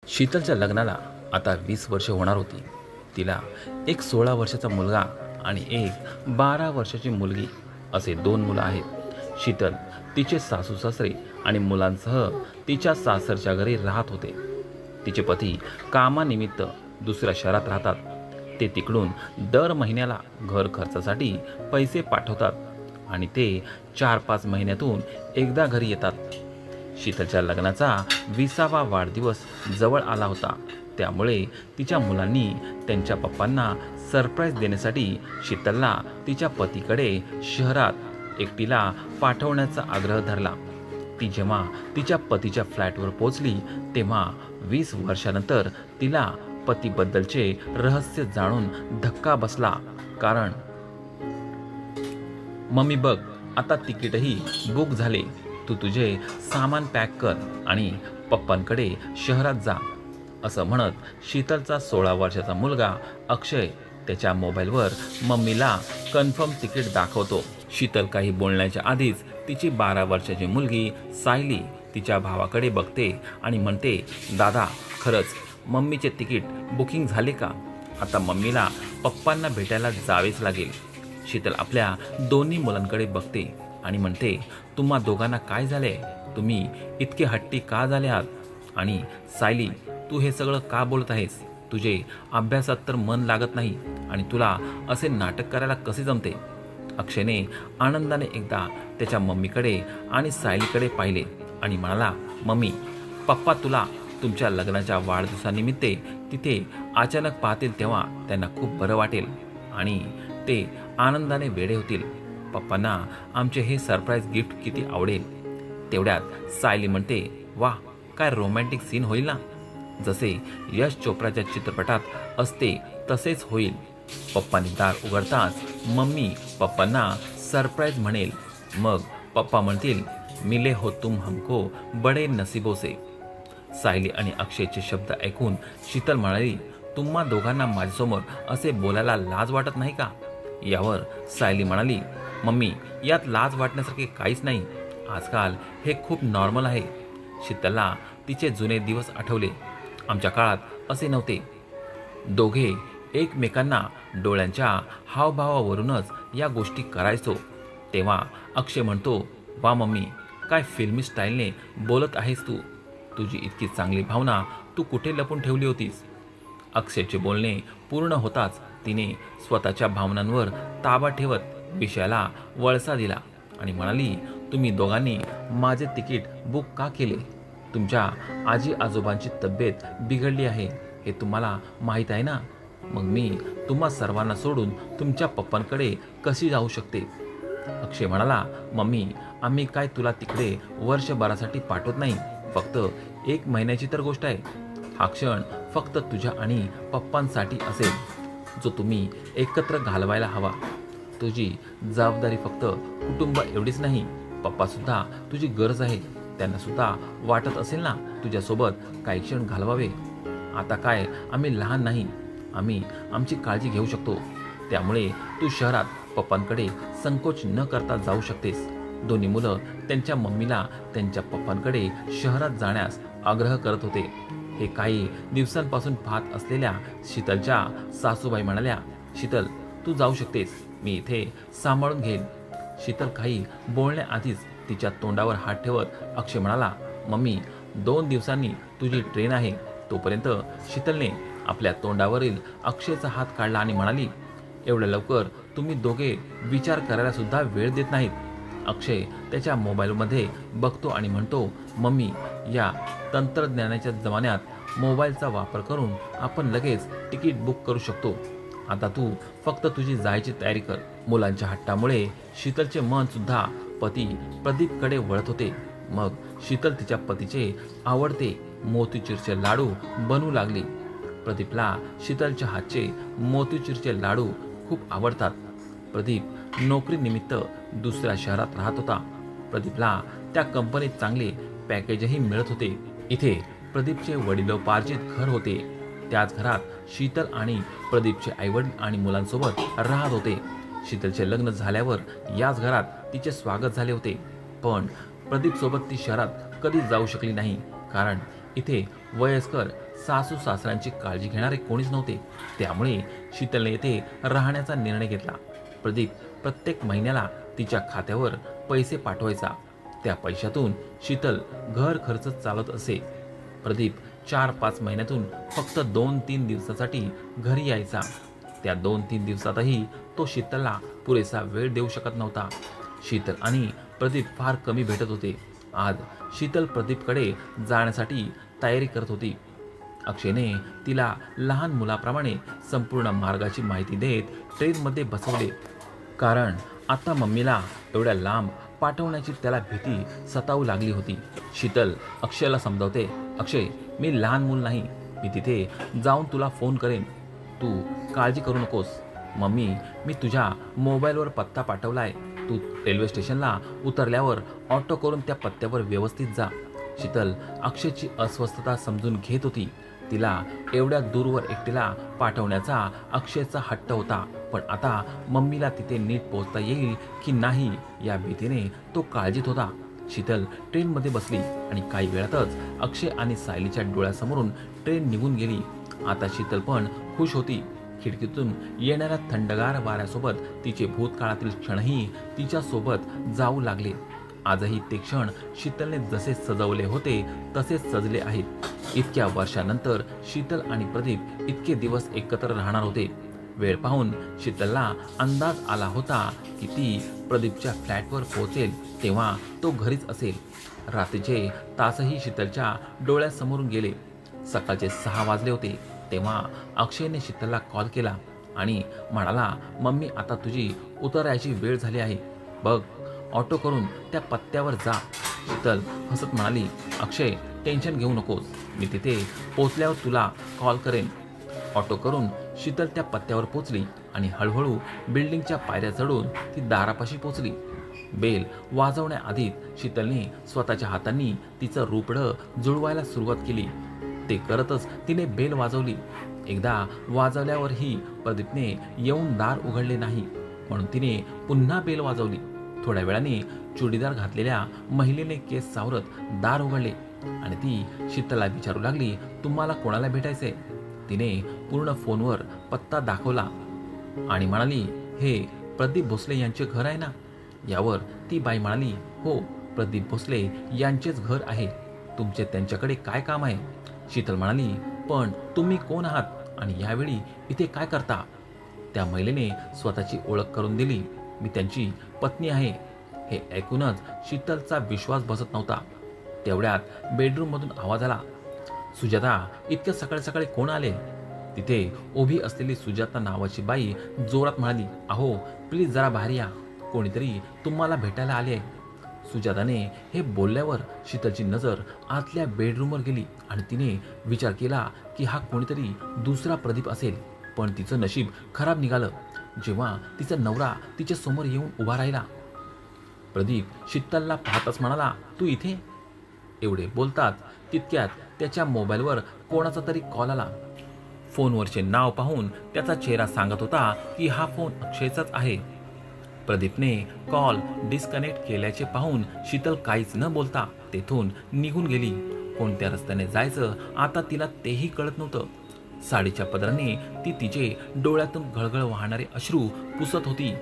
शीतलच्या लग्नाला आता 20 वर्ष होणार होती. तिला एक 16 वर्षाचा मुलगा आणि एक 12 वर्षाची मुलगी असे 2 मुलं आहेत. शीतल तिचे सासू सासरे आणि मुलांसह तिच्या सासरच्या घरी राहत होते. तिचे पती कामानिमित्त दुसऱ्या शहरात राहतात. ते तिकडून दर महिन्याला घर खर्चासाठी पैसे पाठवतात आणि ते 4-5 महिन्यातून एकदा घरी येतात. शीतलच्या लग्नाचा 20वा वाढदिवस जवळ आला होता. त्यामुळे तिच्या मुलांनी त्यांच्या पप्पांना सरप्राईज देण्यासाठी शीतलला तिच्या पतीकडे शहरात एकटीला पाठवण्याचा आग्रह धरला. ती जेव्हा तिच्या पतीच्या फ्लॅटवर पोहोचली तेव्हा 20 वर्षानंतर तिला पतीबद्दलचे रहस्य जाणून धक्का बसला. कारण मम्मी बघ, आता तिकीटही बुक झाले. तू तुझे सामान पॅक कर आणि पप्पांकडे शहरात जा, असं म्हणत शीतलचा 16 वर्षाचा मुलगा अक्षय त्याच्या मोबाईलवर मम्मीला कन्फर्म तिकीट दाखवतो. शीतल काही बोलण्याच्या आधीच तिची 12 वर्षाची मुलगी सायली तिच्या भावाकडे बघते आणि म्हणते, दादा, खरंच मम्मीचे तिकीट बुकिंग झाले का? आता मम्मीला पप्पांना भेटायला जावेच लागेल. शीतल आपल्या दोन्ही मुलांकडे बघते आणि म्हणते, तुम्हा दोघांना काय झाले? तुम्ही इतके हट्टी का झाले आहात? आणि सायली, तू हे सगळं का बोलत आहेस? तुझे अभ्यासात तर मन लागत नाही आणि तुला असे नाटक करायला कसे जमते? अक्षयने आनंदाने एकदा त्याच्या मम्मीकडे आणि सायलीकडे पाहिले आणि म्हणाला, मम्मी, पप्पा तुला तुमच्या लग्नाच्या वाढदिवसानिमित्त तिथे अचानक पाहतील तेव्हा त्यांना खूप बरं वाटेल आणि ते आनंदाने वेडे होतील. पप्पांना आमचे हे सरप्राईज गिफ्ट किती आवडेल. तेवढ्यात सायली म्हणते, वाह, काय रोमॅन्टिक सीन होईल ना. जसे यश चोप्राच्या चित्रपटात असते तसेच होईल. पप्पांनी दार उघडताच मम्मी पप्पांना सरप्राईज म्हणेल. मग पप्पा म्हणतील, मिले हो तुम हमको बडे नसीबो से. सायली आणि अक्षयचे शब्द ऐकून शीतल म्हणाली, तुम्हा दोघांना माझ्यासमोर असे बोलायला लाज वाटत नाही का? यावर सायली म्हणाली, मम्मी, यात लाज वाटण्यासारखे काहीच नाही. आजकाल हे खूप नॉर्मल आहे. शीतलला तिचे जुने दिवस आठवले. आमच्या काळात असे नव्हते. दोघे एकमेकांना डोळ्यांच्या हावभावावरूनच या गोष्टी करायचो. तेव्हा अक्षय म्हणतो, वा मम्मी, काय फिल्मी स्टाईलने बोलत आहेस तू. तुझी इतकी चांगली भावना तू कुठे लपून ठेवली होतीस? अक्षयचे बोलणे पूर्ण होताच तिने स्वतःच्या भावनांवर ताबा ठेवत विषयाला वळसा दिला आणि म्हणाली, तुम्ही दोघांनी माझे तिकीट बुक का केले? तुमच्या आजी आजोबांची तब्येत बिघडली आहे हे तुम्हाला माहीत आहे ना. मग मी तुम्हा सर्वांना सोडून तुमच्या पप्पांकडे कशी जाऊ शकते? अक्षय म्हणाला, मम्मी, आम्ही काय तुला तिकडे वर्षभरासाठी पाठवत नाही. फक्त 1 महिन्याची तर गोष्ट आहे. हा क्षण फक्त तुझ्या आणि पप्पांसाठी असेल, जो तुम्ही एकत्र घालवायला हवा. तुझी जबाबदारी फक्त कुटुंब एवढीच नाही, पप्पासुद्धा तुझी गरज आहे. त्यांना सुद्धा वाटत असेल ना तुझ्यासोबत काही क्षण घालवावे. आता काय आम्ही लहान नाही, आम्ही आमची काळजी घेऊ शकतो. त्यामुळे तू शहरात पप्पांकडे संकोच न करता जाऊ शकतेस. दोन्ही मुलं त्यांच्या मम्मीला त्यांच्या पप्पांकडे शहरात जाण्यास आग्रह करत होते. हे काही दिवसांपासून पाहत असलेल्या शीतलच्या सासूबाई म्हणाल्या, शीतल, तू जाऊ शकतेस, मी इथे सांभाळून घेईन. शीतल काही बोलण्याआधीच तिच्या तोंडावर हात ठेवत अक्षय म्हणाला, मम्मी, 2 दिवसांनी तुझी ट्रेन आहे. तोपर्यंत शीतलने आपल्या तोंडावरील अक्षयचा हात काढला आणि म्हणाली, एवढ्या लवकर तुम्ही दोघे विचार करायला सुद्धा वेळ देत नाहीत. अक्षय त्याच्या मोबाईलमध्ये बघतो आणि म्हणतो, मम्मी, या तंत्रज्ञानाच्या जमान्यात मोबाईलचा वापर करून आपण लगेच तिकीट बुक करू शकतो. आता तू फक्त तुझी जायची तयारी कर. मुलांच्या हट्टामुळे शीतलचे मन सुद्धा पती प्रदीपकडे वळत होते. मग शीतल तिच्या पतीचे आवडते मोतीचूरचे लाडू बनवू लागली. प्रदीपला शीतलच्या हातचे मोतीचूरचे लाडू खूप आवडतात. प्रदीप नोकरीनिमित्त दुसऱ्या शहरात राहत होता. प्रदीपला त्या कंपनीत चांगले पॅकेजही मिळत होते. इथे प्रदीपचे वडिलोपार्जित घर होते. त्याच घरात शीतल आणि प्रदीपचे आईवडील आणि मुलांसोबत राहत होते. शीतलचे लग्न झाल्यावर याच घरात तिचे स्वागत झाले होते. पण प्रदीपसोबत ती शहरात कधीच जाऊ शकली नाही, कारण इथे वयस्कर सासू सासऱ्यांची काळजी घेणारे कोणीच नव्हते. त्यामुळे शीतलने येथे राहण्याचा निर्णय घेतला. प्रदीप प्रत्येक महिन्याला तिच्या खात्यावर पैसे पाठवायचा. त्या पैशातून शीतल घर खर्च चालत असे. प्रदीप 4-5 महिन्यातून फक्त 2-3 दिवसासाठी घरी यायचा. त्या 2-3 दिवसातही तो शीतलला पुरेसा वेळ देऊ शकत नव्हता. शीतल आणि प्रदीप फार कमी भेटत होते. आज शीतल प्रदीपकडे जाण्यासाठी तयारी करत होती. अक्षयने तिला लहान मुलाप्रमाणे संपूर्ण मार्गाची माहिती देत ट्रेनमध्ये बसवले. कारण आता मम्मीला एवढ्या लांब पाठवण्याची त्याला भीती सतावू लागली होती. शीतल अक्षयला समजावते, अक्षय, मी लहान मूल नाही. मी तिथे जाऊन तुला फोन करेन. तू काळजी करू नकोस. मम्मी, मी तुझ्या मोबाईलवर पत्ता पाठवलाय. तू रेल्वे स्टेशनला उतरल्यावर ऑटो करून त्या पत्त्यावर व्यवस्थित जा. शीतल अक्षयची अस्वस्थता समजून घेत होती. तिला एवढ्या दूरवर एकटीला पाठवण्याचा अक्षयचा हट्ट होता. पण आता मम्मीला तिथे नीट पोहोचता येईल की नाही या भीतीने तो काळजीत होता. शीतल ट्रेनमध्ये बसली आणि काही वेळातच अक्षय आणि सायलीच्या डोळ्यासमोरून ट्रेन निघून गेली. आता शीतल पण खुश होती. खिडकीतून येणाऱ्या थंडगार वाऱ्यासोबत तिचे भूतकाळातील क्षणही तिच्या सोबत जाऊ लागले. आजही ते क्षण शीतलने जसे सजवले होते तसेच सजले आहेत. इतक्या वर्षानंतर शीतल आणि प्रदीप इतके दिवस एकत्र राहणार होते. वेळ पाहून शीतलला अंदाज आला होता की ती प्रदीपच्या फ्लॅटवर पोहोचेल तेव्हा तो घरीच असेल. रात्रीचे तासही शीतलच्या डोळ्यासमोरून गेले. सकाळचे 6 वाजले होते तेव्हा अक्षयने शीतलला कॉल केला आणि म्हणाला, मम्मी, आता तुझी उतरायची वेळ झाली आहे. बघ, ऑटो करून त्या पत्त्यावर जा. शीतल हसत म्हणाली, अक्षय, टेन्शन घेऊ नकोस. मी तिथे पोचल्यावर तुला कॉल करेन. ऑटो करून शीतल त्या पत्त्यावर पोचली आणि हळूहळू बिल्डिंगच्या पायऱ्या चढून ती दारापाशी पोचली. बेल वाजवण्याआधीच शीतलने स्वतःच्या हातांनी तिचं रूपडं जुळवायला सुरुवात केली. ते करतच तिने बेल वाजवली. एकदा वाजवल्यावरही प्रदीपने येऊन दार उघडले नाही म्हणून तिने पुन्हा बेल वाजवली. थोड्या वेळाने चुडीदार घातलेल्या महिलेने केस सावरत दार उघडले आणि ती शीतलला विचारू लागली, तुम्हाला कोणाला भेटायचंय? तिने पूर्ण फोनवर पत्ता दाखवला आणि म्हणाली, हे प्रदीप भोसले यांचे घर आहे ना? यावर ती बाई म्हणाली, हो, प्रदीप भोसले यांचेच घर आहे. तुमचे त्यांच्याकडे काय काम आहे? शीतल म्हणाली, पण तुम्ही कोण आहात आणि यावेळी इथे काय करता? त्या महिलेने स्वतःची ओळख करून दिली. मी त्यांची पत्नी आहे. हे ऐकूनच शीतलचा विश्वास बसत नव्हता. तेवढ्यात बेडरूममधून आवाज आला, सुजाता, इतक्या सकाळी सकाळी कोण आले? तिथे उभी असलेली सुजाता नावाची बाई जोरात म्हणाली, अहो, प्लीज जरा बाहेर या. कोणीतरी तुम्हाला भेटायला आले आहे. सुजाताने हे बोलल्यावर शीतलची नजर आतल्या बेडरूमवर गेली आणि तिने विचार केला की हा कोणीतरी दुसरा प्रदीप असेल. पण तिचं नशीब खराब निघालं जेव्हा तिचा नवरा तिच्या समोर येऊन उभा राहिला. प्रदीप शीतलला पाहताच म्हणाला, तू इथे? एवढे बोलतात तितक्यात त्याच्या मोबाईलवर कोणाचा तरी कॉल आला. फोनवरचे नाव पाहून त्याचा चेहरा सांगत होता की हा फोन अक्षयचाच आहे. प्रदीपने कॉल डिस्कनेक्ट केल्याचे पाहून शीतल काहीच न बोलता तेथून निघून गेली. कोणत्या रस्त्याने जायचं आता तिला तेही कळत नव्हतं. साडीच्या पदराने ती तिचे डोळ्यातून घळघळ वाहणारे अश्रू पुसत होती.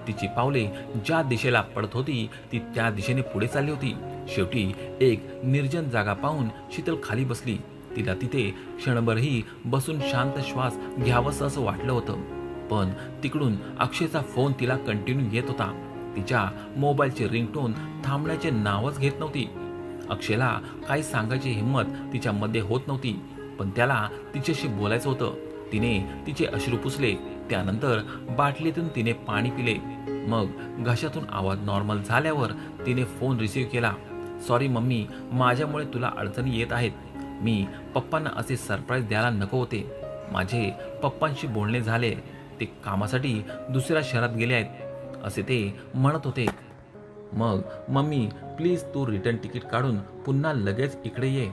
तिची पावले ज्या दिशेला पडत होती ती त्या दिशेने पुढे चालली होती. शेवटी एक निर्जन जागा पाहून शीतल खाली बसली. तिला तिथे क्षणभरही बसून शांत श्वास घ्यावंसं असं वाटलं होतं. पण तिकडून अक्षयचा फोन तिला कंटिन्यू येत होता. तिच्या मोबाईलची रिंगटोन थांबण्याचे नावच घेत नव्हती. अक्षयला काही सांगायची हिंमत तिच्यामध्ये होत नव्हती, पण त्याला तिच्याशी बोलायचं होतं. तिने तिचे अश्रू पुसले. त्यानंतर बाटलीतून तिने पाणी पिले. मग घशातून आवाज नॉर्मल झाल्यावर तिने फोन रिसीव्ह केला. सॉरी मम्मी, माझ्यामुळे तुला अडचणी येत आहेत. मी पप्पांना असे सरप्राईज द्यायला नको होते. माझे पप्पांशी बोलणे झाले. ते कामासाठी दुसऱ्या शहरात गेले आहेत असे ते म्हणत होते. मग मम्मी, प्लीज तू रिटर्न तिकीट काढून पुन्हा लगेच इकडे ये.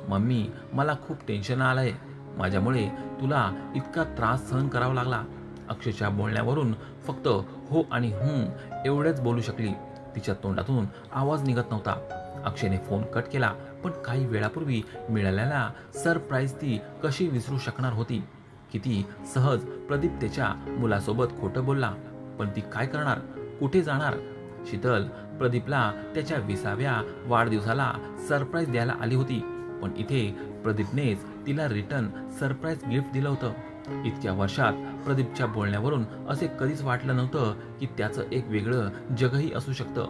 मम्मी, मला खूप टेन्शन आलंय. माझ्यामुळे तुला इतका त्रास सहन करावा लागला. अक्षयच्या बोलण्यावरून फक्त हो आणि एवढेच बोलू शकली. तिच्या तोंडातून आवाज निघत नव्हता. अक्षयने फोन कट केला, पण काही वेळापूर्वी मिळालेला सरप्राईज ती कशी विसरू शकणार होती? किती सहज प्रदीप त्याच्या मुलासोबत खोटं बोलला, पण ती काय करणार, कुठे जाणार? शीतल प्रदीपला त्याच्या 20व्या वाढदिवसाला सरप्राईज द्यायला आली होती, पण इथे प्रदीपनेच तिला रिटर्न सरप्राईज गिफ्ट दिलं होतं. इतक्या वर्षात प्रदीपच्या बोलण्यावरून असे कधीच वाटलं नव्हतं की त्याचं एक वेगळं जगही असू शकतं.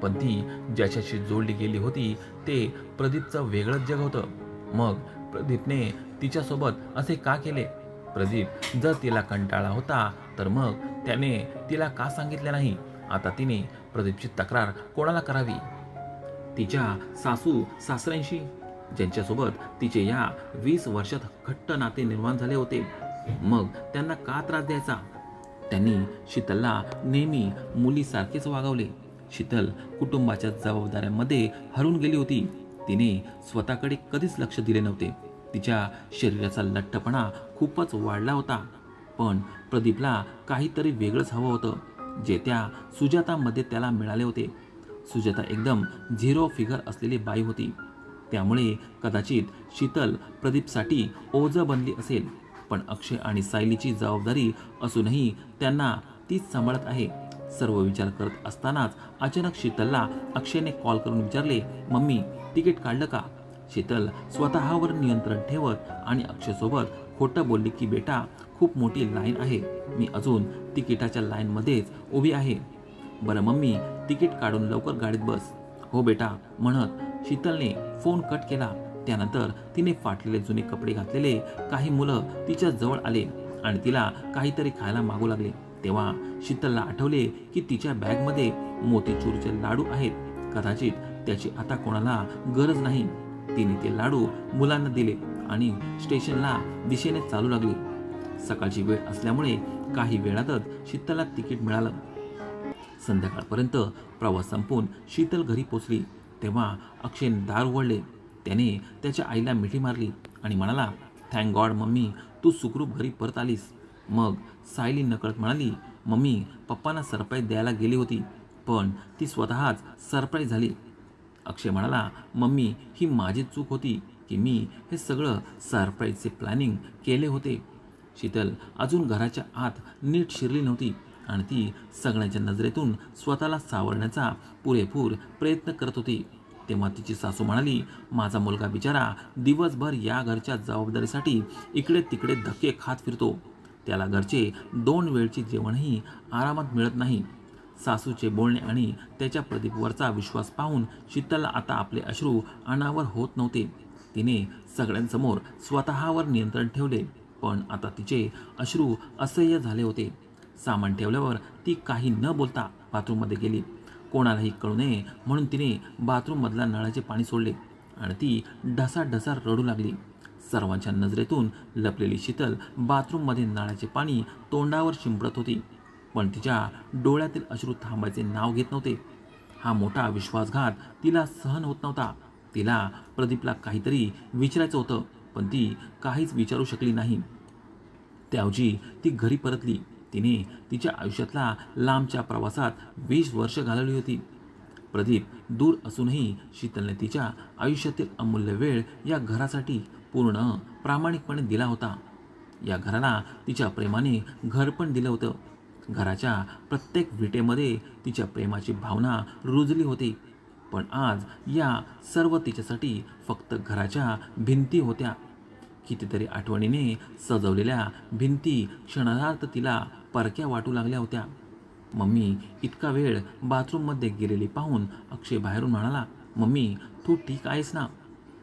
पण ती ज्याच्याशी जोडली गेली होती ते प्रदीपचं वेगळंच जग होतं. मग प्रदीपने तिच्यासोबत असे का केले? प्रदीप जर तिला कंटाळला होता तर मग त्याने तिला का सांगितले नाही? आता तिने प्रदीपची तक्रार कोणाला करावी? तिच्या सासू सासऱ्यांशी, ज्यांच्यासोबत तिचे या 20 वर्षात घट्ट नाते निर्माण झाले होते. मग त्यांना का त्रास द्यायचा? त्यांनी शीतलला नेहमी मुलीसारखेच वागवले. शीतल कुटुंबाच्या जबाबदाऱ्यांमध्ये हरून गेली होती. तिने स्वतःकडे कधीच लक्ष दिले नव्हते. तिच्या शरीराचा लठ्ठपणा खूपच वाढला होता. पण प्रदीपला काहीतरी वेगळंच हवं होतं, जे त्या सुजातामध्ये त्याला मिळाले होते. सुजाता एकदम झिरो फिगर असलेली बाई होती. त्यामुळे कदाचित शीतल प्रदीपसाठी ओझं बनली असेल. पण अक्षय आणि सायलीची जबाबदारी असूनही त्यांना तीच सांभाळत आहे. सर्व विचार करत असतानाच अचानक शीतलला अक्षयने कॉल करून विचारले, मम्मी तिकीट काढलं का? शीतल स्वतःवर नियंत्रण ठेवत आणि अक्षयसोबत खोटं बोलली की बेटा खूप मोठी लाईन आहे, मी अजून तिकिटाच्या लाईनमध्येच उभी आहे. बरं मम्मी तिकीट काढून लवकर गाडीत बस. हो बेटा म्हणत शीतलने फोन कट केला. त्यानंतर तिने फाटलेले जुने कपडे घातलेले काही मुलं तिच्या जवळ आले आणि तिला काहीतरी खायला मागू लागले. तेव्हा शीतलला आठवले की तिच्या बॅगमध्ये मोतीचूरचे लाडू आहेत. कदाचित त्याची आता कोणाला गरज नाही. तिने ते लाडू मुलांना दिले आणि स्टेशनला दिशेने चालू लागली. सकाळची वेळ असल्यामुळे काही वेळातच शीतलला तिकीट मिळालं. संध्याकाळपर्यंत प्रवास संपून शीतल घरी पोचली तेव्हा अक्षयने दार उघडले. त्याने त्याच्या आईला मिठी मारली आणि म्हणाला, थँक गॉड मम्मी तू सुखरूप घरी परत आलीस. मग सायली नकळत म्हणाली, मम्मी पप्पांना सरप्राईज द्यायला गेली होती, पण ती स्वतःच सरप्राईज झाली. अक्षय म्हणाला, मम्मी ही माझी चूक होती की मी हे सगळं सरप्राईजचे प्लॅनिंग केले होते. शीतल अजून घराच्या आत नीट शिरली नव्हती आणि ती सगळ्यांच्या नजरेतून स्वतःला सावरण्याचा पुरेपूर प्रयत्न करत होती. तेव्हा तिची सासू म्हणाली, माझा मुलगा बिचारा दिवसभर या घरच्या जबाबदारीसाठी इकडे तिकडे धक्के खात फिरतो. त्याला घरचे 2 वेळचे जेवणही आरामात मिळत नाही. सासूचे बोलणे आणि त्याच्या प्रदीपवरचा विश्वास पाहून शीतलला आता आपले अश्रू अनावर होत नव्हते. तिने सगळ्यांसमोर स्वतःवर नियंत्रण ठेवले, पण आता तिचे अश्रू असह्य झाले होते. सामान ठेवल्यावर ती काही न बोलता बाथरूममध्ये गेली. कोणालाही कळू नये म्हणून तिने बाथरूममधल्या नळाचे पाणी सोडले आणि ती ढसाढसा रडू लागली. सर्वांच्या नजरेतून लपलेली शीतल बाथरूममध्ये नळाचे पाणी तोंडावर शिंपडत होती, पण तिच्या डोळ्यातील अश्रू थांबायचे नाव घेत नव्हते. हा मोठा विश्वासघात तिला सहन होत नव्हता. तिला प्रदीपला काहीतरी विचारायचं होतं, पण ती काहीच विचारू शकली नाही. त्याऐवजी ती घरी परतली. तिने तिच्या आयुष्यातला लांबच्या प्रवासात 20 वर्ष घालवली होती. प्रदीप दूर असूनही शीतलने तिच्या आयुष्यातील अमूल्य वेळ या घरासाठी पूर्ण प्रामाणिकपणे दिला होता. या घराला तिच्या प्रेमाने घर पण दिलं होतं. घराच्या प्रत्येक विटेमध्ये तिच्या प्रेमाची भावना रुजली होती. पण आज या सर्व तिच्यासाठी फक्त घराच्या भिंती होत्या. कितीतरी आठवणीने सजवलेल्या भिंती क्षणार्थ तिला परक्या वाटू लागल्या होत्या. मम्मी इतका वेळ बाथरूममध्ये गेलेली पाहून अक्षय बाहेरून म्हणाला, मम्मी तू ठीक आहेस ना?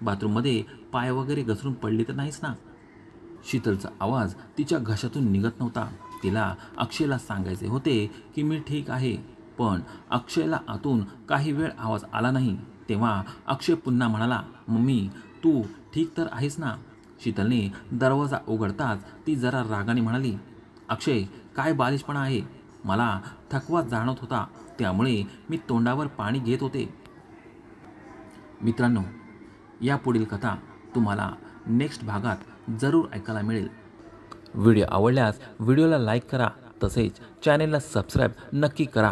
बाथरूममध्ये पाय वगैरे घसरून पडली तर नाहीस ना? शीतलचा आवाज तिच्या घशातून निघत नव्हता. तिला अक्षयला सांगायचे होते की मी ठीक आहे, पण अक्षयला आतून काही वेळ आवाज आला नाही. तेव्हा अक्षय पुन्हा म्हणाला, मम्मी तू ठीक तर आहेस ना? शीतलने दरवाजा उघडताच ती जरा रागाने म्हणाली, अक्षय काय बालिशपणा आहे? मला थकवा जाणवत होता त्यामुळे मी तोंडावर पाणी घेत होते. मित्रांनो, या पुढील कथा तुम्हाला नेक्स्ट भागात जरूर ऐकायला मिळेल. व्हिडिओ आवडल्यास व्हिडिओला लाईक करा, तसेच चॅनेलला सबस्क्राईब नक्की करा.